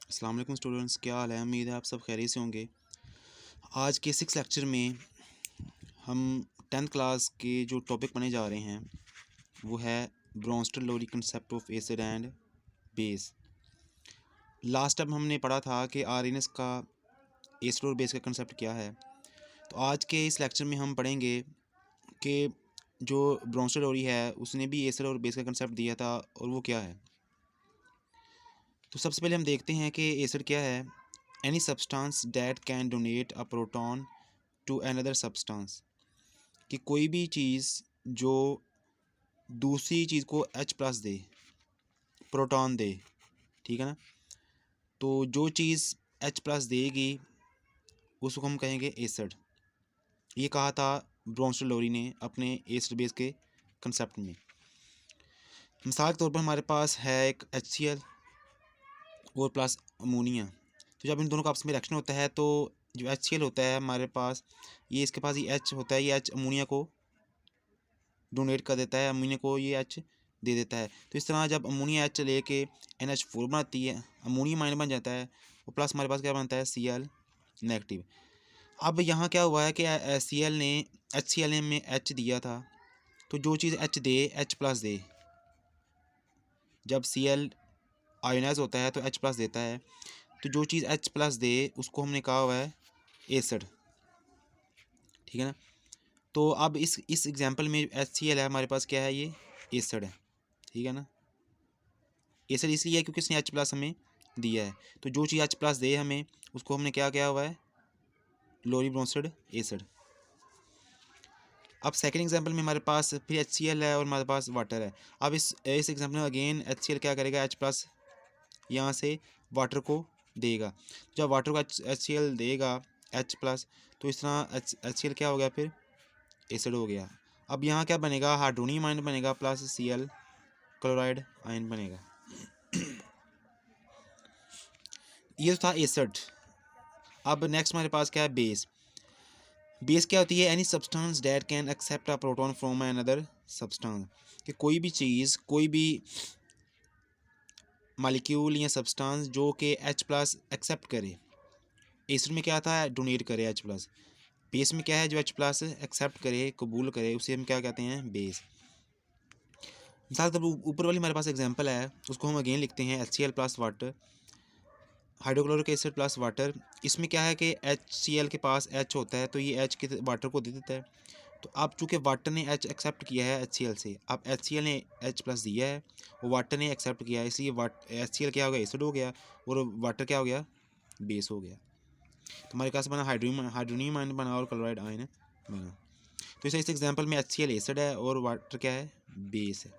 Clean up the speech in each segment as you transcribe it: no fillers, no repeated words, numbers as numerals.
अस्सलाम वालेकुम स्टूडेंट्स, क्या हाल है। उम्मीद है आप सब खैरियत से होंगे। आज के 6 लेक्चर में हम 10th क्लास के जो टॉपिक पढ़ने जा रहे हैं वो है Bronsted Lowry concept of acid and base. Last time हमने पढ़ा था कि आरएनएस का एसिड और बेस का कंसेप्ट क्या है। तो आज के इस लेक्चर में हम पढ़ेंगे कि जो ब्रोंस्टर-लोरी है उसने भी एसिड और बेस का कंसेप्ट दिया था और वो क्या है। तो सबसे पहले हम देखते हैं कि एसिड क्या है। Any substance that can donate a proton to another substance, कि कोई भी चीज़ जो दूसरी चीज़ को H प्लस दे, प्रोटॉन दे, ठीक है ना। तो जो चीज़ H प्लस देगी उसको हम कहेंगे एसिड। ये कहा था ब्रोंस्टर-लोरी ने अपने एसिड बेस के कंसेप्ट में। मिसाल के तौर पर हमारे पास है एक HCl और प्लस अमोनिया। तो जब इन दोनों का आपस में रिएक्शन होता है तो जो HCl होता है हमारे पास, ये इसके पास ये H होता है, ये H अमोनिया को डोनेट कर देता है, अमोनिया को ये H दे देता है। तो इस तरह जब अमोनिया H लेके NH4 बनाती है, अमोनियम आयन बन जाता है और प्लस हमारे पास क्या बनता है Cl नेगेटिव। अब यहाँ क्या हुआ है कि Cl ने HCl में H दिया था, तो जो चीज़ H दे H प्लस दे, जब Cl आयोनाइज होता है तो H प्लस देता है, तो जो चीज़ H प्लस दे उसको हमने कहा हुआ है एसिड, ठीक है ना। तो अब इस एग्जांपल में HCl है हमारे पास, क्या है ये एसिड है, ठीक है ना। एसिड इसलिए है क्योंकि इसने H प्लस हमें दिया है, तो जो चीज़ H प्लस दे हमें उसको हमने क्या किया हुआ है लोरी ब्रोंस्टेड एसिड। अब सेकंड एग्जांपल में हमारे पास फिर HCl है और हमारे पास वाटर है। अब इस एग्जांपल में अगेन HCl क्या करेगा, H प्लस यहाँ से वाटर को देगा। जब वाटर को HCl देगा H प्लस, तो इस तरह HCl क्या हो गया, फिर एसिड हो गया। अब यहाँ क्या बनेगा, हाइड्रोनियम आयन बनेगा प्लस Cl क्लोराइड आयन बनेगा। ये तो था एसिड। अब नेक्स्ट हमारे पास क्या है बेस। बेस क्या होती है, any substance that can accept a proton from another substance, कि कोई भी चीज़, कोई भी मालिक्यूल या सब्सटेंस जो कि H प्लस एक्सेप्ट करे। एसिड में क्या था, डोनेट करे H प्लस। बेस में क्या है, जो H प्लस एक्सेप्ट करे, कबूल करे, उसे हम क्या कहते हैं, बेस। मिसाल तब ऊपर वाली हमारे पास एग्जांपल है, उसको हम अगेन लिखते हैं HCl plus water, hydrochloric acid plus water. इसमें क्या है कि HCl के पास H होता है, तो ये H के वाटर को दे देता है। तो अब चूँकि वाटर ने H एक्सेप्ट किया है HCl से, अब HCl ने H प्लस दिया है और वाटर ने एक्सेप्ट किया है, इसलिए HCl क्या हो गया, एसिड हो गया, और वाटर क्या हो गया, बेस हो गया। तो हमारे पास बना हाइड्रोनियम आयन बना और क्लोराइड आयन बना। तो इस एग्जाम्पल में HCl एसिड है और वाटर क्या है, बेस है।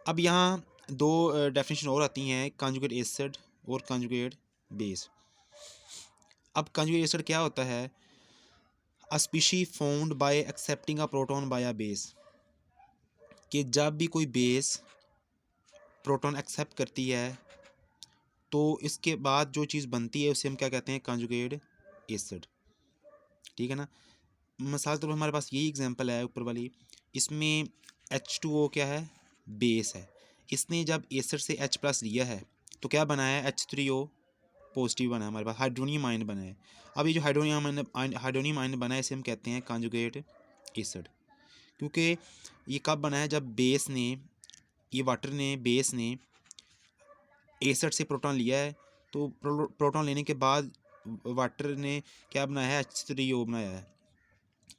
अब यहाँ दो डेफिनेशन और आती हैं, कंजुगेट एसिड और कंजुगेट बेस। अब कंजुगेट एसिड क्या होता है, a species found by accepting a proton by a base, कि जब भी कोई बेस प्रोटॉन एक्सेप्ट करती है तो इसके बाद जो चीज़ बनती है उसे हम क्या कहते हैं, कंजुगेट एसिड, ठीक है ना। मिसाल तौर पर हमारे पास यही एग्जांपल है ऊपर वाली, इसमें H2O क्या है, बेस है। इसने जब एसिड से H प्लस लिया है तो क्या बना है, H3O पॉजिटिव बना है, हमारे पास हाइड्रोनियम आयन बना है। अब ये जो हाइड्रोनियम आयन बना है इसे हम कहते हैं कंजुगेट एसिड, क्योंकि ये कब बना है, जब बेस ने, ये वाटर ने, बेस ने एसिड से प्रोटॉन लिया है, तो प्रोटॉन लेने के बाद वाटर ने क्या बनाया है, H3O बनाया है।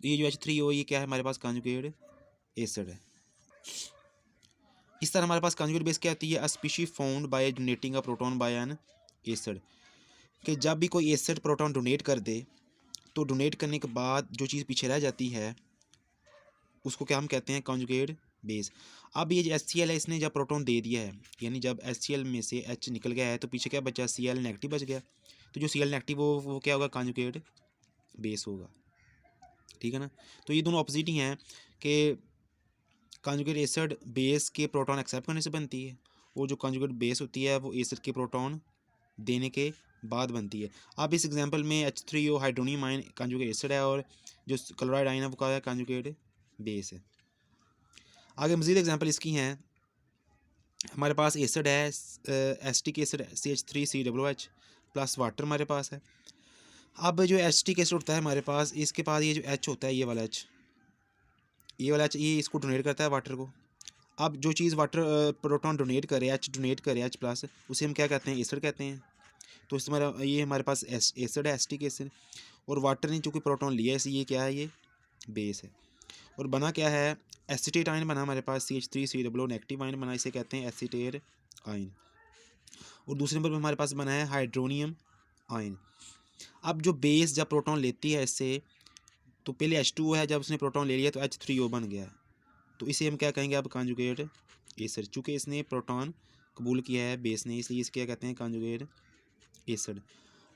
ये जो H3O ये क्या है, हमारे पास कंजुगेट एसिड है। इस तरह हमारे पास कंजुगेट बेस क्या होती है, a species found by donating a proton by an acid, कि जब भी कोई एसिड प्रोटॉन डोनेट कर दे तो डोनेट करने के बाद जो चीज़ पीछे रह जाती है उसको क्या हम कहते हैं, कंजुगेट बेस। अब ये जो HCl है इसने जब प्रोटॉन दे दिया है, यानी जब HCl में से H निकल गया है तो पीछे क्या बचा, Cl नेगेटिव बच गया। तो जो Cl नेगेटिव वो क्या होगा, कंजुगेट बेस होगा, ठीक है ना। तो ये दोनों ऑपोजिट ही हैं कि कंजुगेट एसिड बेस के प्रोटॉन एक्सेप्ट करने से बनती है, और जो कंजुगेट बेस होती है वो एसिड के प्रोटॉन देने के बाद बनती है। अब इस एग्जांपल में H3O hydronium ion conjugate acid है और जो क्लोराइड आयन है वो क्या है, कंजुगेट बेस है। आगे मज़ीद एग्जांपल इसकी हैं, हमारे पास एसिड है acetic acid CH3COOH plus water हमारे पास है। अब जो एसिटिक एसिड होता है हमारे पास, इसके पास ये जो H होता है, ये वाला H, ये इसको डोनेट करता है वाटर को। अब जो चीज़ वाटर प्रोटॉन डोनेट करे, H डोनेट करे H प्लस, उसे हम क्या कहते हैं, एसिड कहते हैं। तो इस हमारा ये हमारे पास एसिड है, एसिटिक एसिड, और वाटर ने चूँकि प्रोटॉन लिया है, इसलिए ये क्या है, ये बेस है। और बना क्या है, एसिटेट आयन बना हमारे पास CH3COO नेगेटिव आयन बना, इसे कहते हैं एसिटेट आयन। और दूसरे नंबर पर हमारे पास बना है हाइड्रोनियम आयन। अब जो बेस जब प्रोटॉन लेती है इससे, तो पहले H2O है, जब उसने प्रोटॉन ले लिया तो H3O बन गया, तो इसे हम क्या कहेंगे अब, कॉन्जुगेट एसिड। चूँकि इसने प्रोटॉन कबूल किया है बेस ने, इसलिए इसे क्या कहते हैं, कॉन्जुगेट एसिड।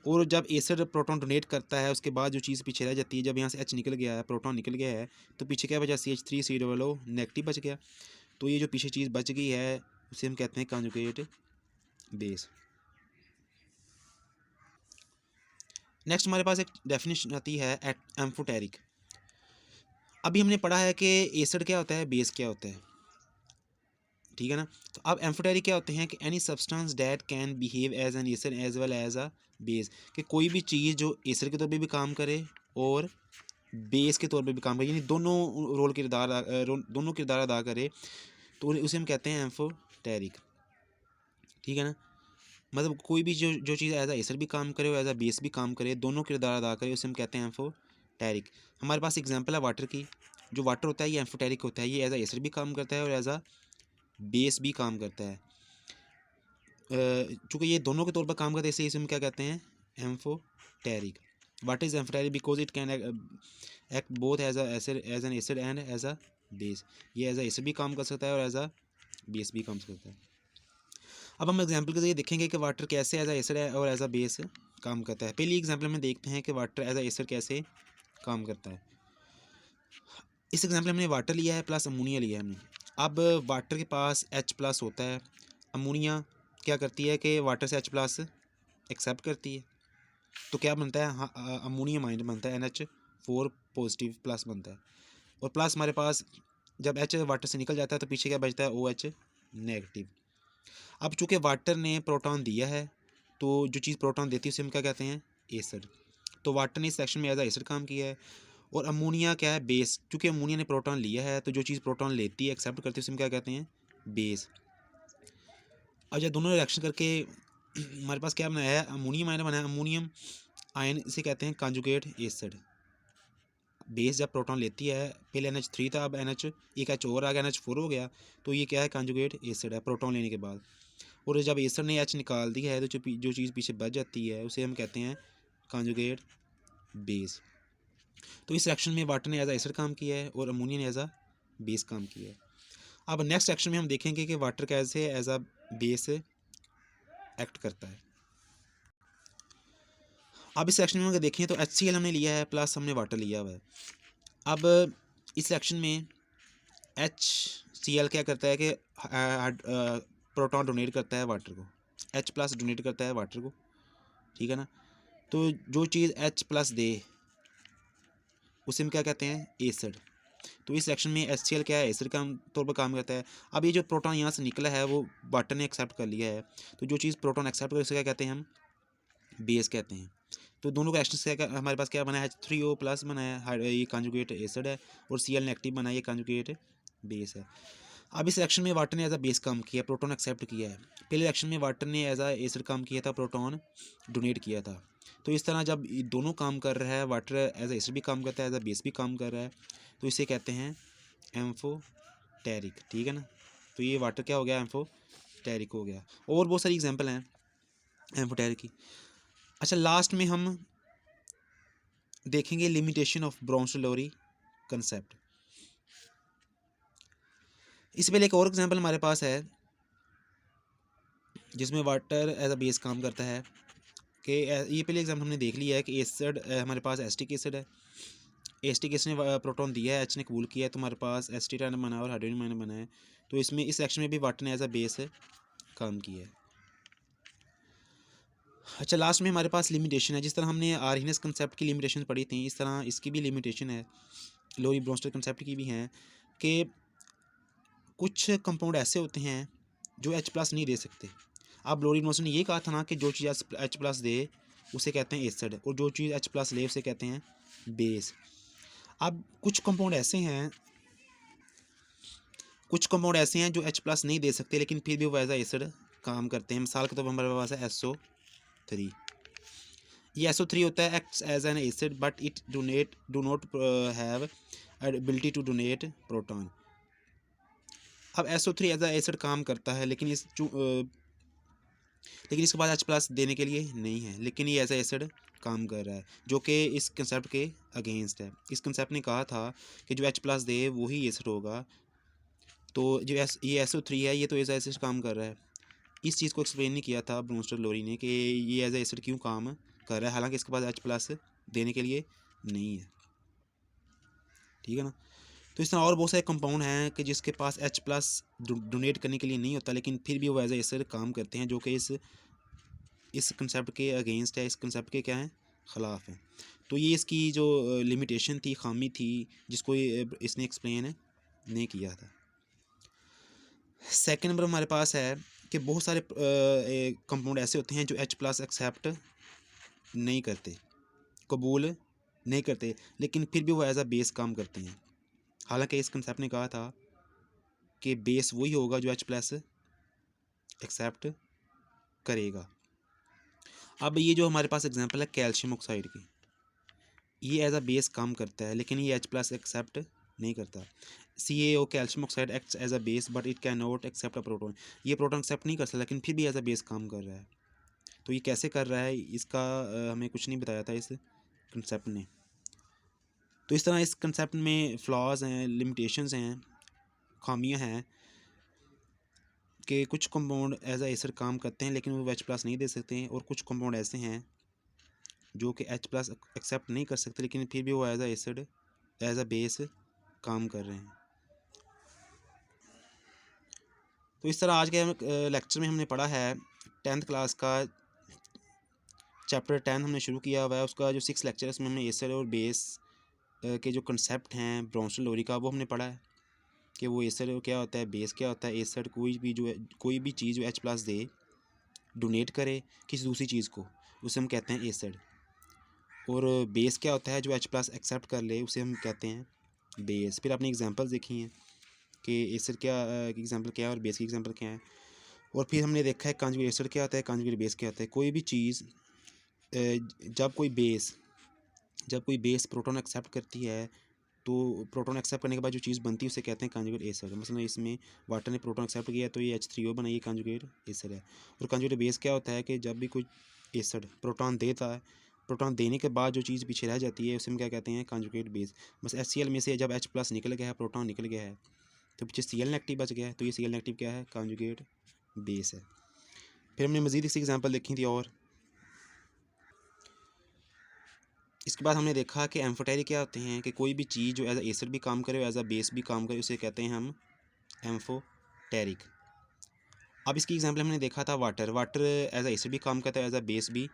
और जब एसिड प्रोटॉन डोनेट करता है, उसके बाद जो चीज़ पीछे रह जाती है, जब यहाँ से H निकल गया है, प्रोटॉन निकल गया है, तो पीछे क्या बचा, CH3COO नेगेटिव बच गया। तो ये जो पीछे चीज़ बच गई है, उसे हम कहते हैं कॉन्जुगेट बेस। नेक्स्ट हमारे पास एक डेफिनेशन आती है एम्फोटेरिक। अभी हमने पढ़ा है कि एसिड क्या होता है, बेस क्या होता है, ठीक है ना। तो अब एम्फोटेरिक क्या होते हैं कि any substance that can behave as an acid as well as a base, कि कोई भी चीज़ जो एसिड के तौर पे भी काम करे और बेस के तौर पे भी काम करे, यानी दोनों किरदार अदा करे, तो उसे हम कहते हैं एम्फोटेरिक, ठीक है ना। मतलब कोई भी जो चीज़ एज अ एसिड भी काम करे और एज अ बेस भी काम करे, दोनों किरदार अदा करे, उसे हम कहते हैं एम्फोटेरिक। हमारे पास एग्जांपल है वाटर की। जो वाटर होता है ये एम्फोटेरिक होता है, ये एज अ एसिड भी काम करता है और एज अ बेस भी काम करता है। चूँकि ये दोनों के तौर पर काम करते हैं, इसलिए इसे हम क्या कहते हैं, amphoteric. What is amphoteric because it can act both as an acid and as a base. ये एज अ एसिड भी काम कर सकता है और एज अ बेस भी काम कर सकता है। अब हम एग्जांपल के जरिए देखेंगे कि वाटर कैसे एज अ एसिड है और एज अ बेस काम करता है। पहली एग्जांपल में देखते हैं कि वाटर एज अ एसिड कैसे काम करता है। इस एग्जांपल में हमने वाटर लिया है प्लस अमोनिया लिया है हमने। अब वाटर के पास H प्लस होता है, अमोनिया क्या करती है कि वाटर से H प्लस एक्सेप्ट करती है, तो क्या बनता है, अमोनियम आयन बनता है, NH4 पॉजिटिव प्लस बनता है। और प्लस हमारे पास जब H वाटर से निकल जाता है तो पीछे क्या बचता है, OH नेगेटिव। अब चूँकि वाटर ने प्रोटॉन दिया है, तो जो चीज़ प्रोटॉन देती है उसे हम क्या कहते हैं, एसिड। तो वाटर ने इस सेक्शन में एज अ एसिड काम किया है। और अमोनिया क्या है, बेस। चूँकि अमोनिया ने प्रोटॉन लिया है, तो जो चीज़ प्रोटॉन लेती है, एक्सेप्ट करती है, उसे हम क्या कहते हैं, बेस। अब जब दोनों रिएक्शन करके हमारे पास क्या बनाया है, अमोनियम आयन बनाया। अमोनियम आयन इसे कहते हैं कॉन्जुगेट एसिड। बेस जब प्रोटॉन लेती है, पहले NH3 था, अब एक H और आ गया, NH4 हो गया, तो ये क्या है, कॉन्जुगेट एसिड है प्रोटॉन लेने के बाद। और जब एसिड ने H निकाल दी है, तो जो चीज़ पीछे बच जाती है, उसे हम कहते हैं कॉन्जुगेट बेस। तो इस सेक्शन में वाटर ने एज अ एसिड काम किया है और अमोनिया ने एज अ बेस काम किया है। अब नेक्स्ट सेक्शन में हम देखेंगे कि वाटर कैसे एज अ बेस एक्ट करता है। अब इस सेक्शन में अगर देखें तो HCl हमने लिया है प्लस हमने वाटर लिया हुआ है। अब इस सेक्शन में HCl क्या करता है कि प्रोटॉन डोनेट करता है वाटर को, H प्लस डोनेट करता है वाटर को, ठीक है ना। तो जो चीज़ H प्लस दे उसे हम क्या कहते हैं, एसिड। तो इस सेक्शन में HCl क्या है, एसिड का तौर पर काम करता है। अब ये जो प्रोटॉन यहाँ से निकला है वो वाटर ने एक्सेप्ट कर लिया है, तो जो चीज़ प्रोटॉन एक्सेप्ट करे उसे क्या कहते हैं, हम बेस कहते हैं। तो दोनों का एक्शन से हमारे पास क्या बना है, H3O प्लस बना है, ये कॉन्जुगेट एसिड है, और Cl नेगेटिव बना है, ये कॉन्जुगेट बेस है। अब इस एक्शन में वाटर ने एज अ बेस काम किया, प्रोटॉन एक्सेप्ट किया है। पहले एक्शन में वाटर ने एज अ एसिड काम किया था, प्रोटॉन डोनेट किया था। तो इस तरह जब ये दोनों काम कर रहा है, वाटर एज अ एसिड भी काम करता है, एज अ बेस भी काम कर रहा है, तो इसे कहते हैं एम्फोटेरिक, ठीक है ना। तो ये वाटर क्या हो गया, एम्फोटेरिक हो गया। और बहुत सारी एग्जांपल हैं एम्फोटेरिक की। अच्छा, लास्ट में हम देखेंगे लिमिटेशन ऑफ ब्रोंसलोरी कंसेप्ट। इससे पहले एक और एग्जांपल हमारे पास है जिसमें वाटर एज अ बेस काम करता है, कि ये पहले एग्जांपल हमने देख लिया है कि एसिड हमारे पास एसिटिक एसिड है, एसिटिक एसिड ने प्रोटॉन दिया है, H ने कबूल किया है, तो हमारे पास एसिटेट आयन बना है और हाइड्रोजन आयन बना है। तो इसमें इस सेक्शन में भी वाटर ने एज अ बेस काम किया है। अच्छा, लास्ट में हमारे पास लिमिटेशन है। जिस तरह हमने आर्हीनेस कंसेप्ट की लिमिटेशन पढ़ी थी, इस तरह इसकी भी लिमिटेशन है, लोरी ब्रोंस्टर कंसेप्ट की भी हैं, कि कुछ कंपाउंड ऐसे होते हैं जो H+ नहीं दे सकते। अब लोरी-नोल्सन ने ये कहा था ना कि जो चीज़ H+ दे उसे कहते हैं एसिड, और जो चीज़ H+ ले उसे कहते हैं बेस। अब कुछ कंपाउंड ऐसे हैं जो H+ नहीं दे सकते, लेकिन फिर भी वो एज एसिड काम करते हैं। मिसाल के तौर पर हमारे पास है SO3। ये SO3 होता है acts as an acid but it do not have ability to donate proton. अब SO3 एज एसिड काम करता है, लेकिन इसके बाद H+ देने के लिए नहीं है, लेकिन ये एज एसिड काम कर रहा है, जो कि इस कंसेप्ट के अगेंस्ट है। इस कंसेप्ट ने कहा था कि जो H+ दे वही एसिड होगा। तो जो ये SO3 है, ये तो एज एसिड काम कर रहा है। इस चीज़ को एक्सप्लेन नहीं किया था ब्रोंस्टर लोरी ने कि ये एज एसिड क्यों काम कर रहा है, हालांकि इसके पास H+ देने के लिए नहीं है। ठीक है ना। तो इस तरह और बहुत सारे कंपाउंड हैं कि जिसके पास H+ डोनेट करने के लिए नहीं होता, लेकिन फिर भी वो एज एसिड काम करते हैं, जो कि इस कंसेप्ट के अगेंस्ट है, इस कंसेप्ट के क्या हैं, ख़िलाफ़ है। तो ये इसकी जो लिमिटेशन थी, खामी थी, जिसको इसने एक्सप्लेन नहीं किया था। सेकंड नंबर हमारे पास है कि बहुत सारे कंपाउंड ऐसे होते हैं जो H+ एक्सेप्ट नहीं करते, कबूल नहीं करते, लेकिन फिर भी वो एज अ बेस काम करते हैं। हालांकि इस कंसेप्ट ने कहा था कि बेस वही होगा जो H+ एक्सेप्ट करेगा। अब ये जो हमारे पास एग्जांपल है कैल्शियम ऑक्साइड की, ये एज अ बेस काम करता है, लेकिन ये H+ एक्सेप्ट नहीं करता। CaO calcium oxide acts as a base but it can not accept a proton. ये प्रोटॉन एक्सेप्ट नहीं कर सकता, लेकिन फिर भी एज अ बेस काम कर रहा है। तो ये कैसे कर रहा है, इसका हमें कुछ नहीं बताया था इस कंसेप्ट ने। तो इस तरह इस कंसेप्ट में फ्लॉज हैं, लिमिटेशंस हैं, खामियां हैं कि कुछ कंपाउंड एज अ एसिड काम करते हैं, लेकिन वो H+ नहीं दे सकते हैं, और कुछ कंपाउंड ऐसे हैं जो कि H+ एक्सेप्ट नहीं कर सकते, लेकिन फिर भी वो as a acid as a base काम कर रहे हैं। तो इस तरह आज के लेक्चर में हमने पढ़ा है 10th क्लास का चैप्टर 10 हमने शुरू किया हुआ है। उसका जो 6 लेक्चर है उसमें हमने एसिड और बेस के जो कंसेप्ट हैं ब्रोंस्टर लोरी का, वो हमने पढ़ा है कि वो एसिड क्या होता है, बेस क्या होता है। एसिड कोई भी चीज़ जो H+ दे, डोनेट करे किसी दूसरी चीज़ को, उसे हम कहते हैं एसिड। और बेस क्या होता है, जो H+ एक्सेप्ट कर ले उसे हम कहते हैं बेस। फिर आपने एग्जांपल्स देखी हैं कि एसिड क्या एग्जांपल क्या है और बेस की एग्जांपल क्या है। और फिर हमने देखा है कॉन्जुगेट एसिड क्या होता है, कॉन्जुगेट बेस क्या होता है। कोई भी चीज़ जब कोई बेस प्रोटॉन एक्सेप्ट करती है, तो प्रोटॉन एक्सेप्ट करने के बाद जो चीज़ बनती है उसे कहते हैं कॉन्जुगेट एसिड। मसलन इसमें वाटर ने प्रोटॉन एक्सेप्ट किया तो ये H3O बना, ये कॉन्जुगेट एसिड है। और कॉन्जुगेट बेस क्या होता है कि जब भी कोई एसिड प्रोटॉन देता है, प्रोटॉन देने के बाद जो चीज़ पीछे रह जाती है उसे हम क्या कहते हैं, कॉन्जुगेट बेस। बस HCl में से जब H+ निकल गया है, प्रोटॉन निकल गया है, तो पीछे Cl नेगेटिव बच गया है, तो ये Cl नेगेटिव क्या है, कॉन्जुगेट बेस है। फिर हमने मज़ीद इसी एग्जांपल देखी थी। और इसके बाद हमने देखा कि एम्फोटेरिक क्या होते हैं, कि कोई भी चीज़ जो एज अ एसिड भी काम करे और एज अ बेस भी काम करे उसे कहते हैं हम एम्फोटेरिक। अब इसकी एग्जांपल हमने देखा था वाटर एज अ एसिड भी काम करता है, एज अ बेस भी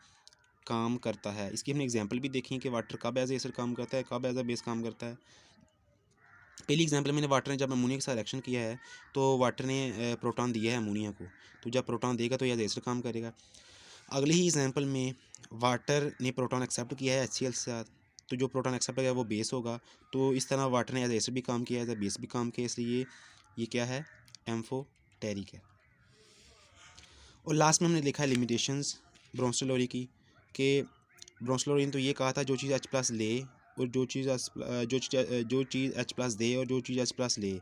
काम करता है। इसकी हमने एग्जांपल भी देखी कि वाटर कब एज अ एसिड काम करता है, कब एज अ बेस काम करता है। पहली एग्जांपल मैंने वाटर ने जब अमोनिया के साथ रिएक्शन किया है, तो वाटर ने प्रोटॉन दिया है अमोनिया को, तो जब प्रोटॉन देगा तो एज एसिड काम करेगा। अगली ही एग्जांपल में वाटर ने प्रोटॉन एक्सेप्ट किया है HCl के साथ, तो जो प्रोटॉन एक्सेप्ट किया वो बेस होगा। तो इस तरह वाटर ने एज एसिड भी काम किया, एज अ बेस भी काम किया, इसलिए ये क्या है, एम्फोटेरिक है। और लास्ट में हमने लिखा है लिमिटेशंस ब्रोंस्टर लोरी की, कि ब्रोंस्टर लोरी ने तो ये कहा था जो चीज़ H+ ले और जो चीज़ H+ दे और जो चीज़ H+ ले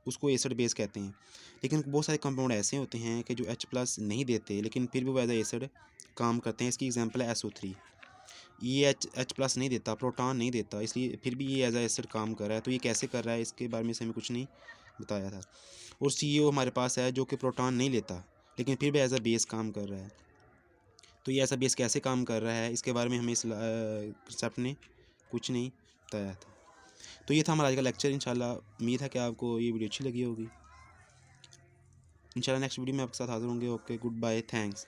उसको एसिड बेस कहते हैं। लेकिन बहुत सारे कंपाउंड ऐसे होते हैं कि जो H+ नहीं देते, लेकिन फिर भी वो एज एसिड काम करते हैं। इसकी एग्जांपल है SO3। ये H+ नहीं देता, प्रोटॉन नहीं देता, इसलिए फिर भी ये एज अ एसिड काम कर रहा है। तो ये कैसे कर रहा है, इसके बारे में से हमें कुछ नहीं बताया था। और CO हमारे पास है जो कि प्रोटॉन नहीं लेता, लेकिन फिर भी एज अ बेस काम कर रहा है। तो ये एज अ बेस कैसे काम कर रहा है, इसके बारे में हमें इस कंसेप्ट ने कुछ नहीं बताया था। तो ये था हमारा आज का लेक्चर। इंशाल्लाह उम्मीद है कि आपको ये वीडियो अच्छी लगी होगी। इंशाल्लाह नेक्स्ट वीडियो में आपके साथ हाज़िर होंगे। Okay, good bye, thanks.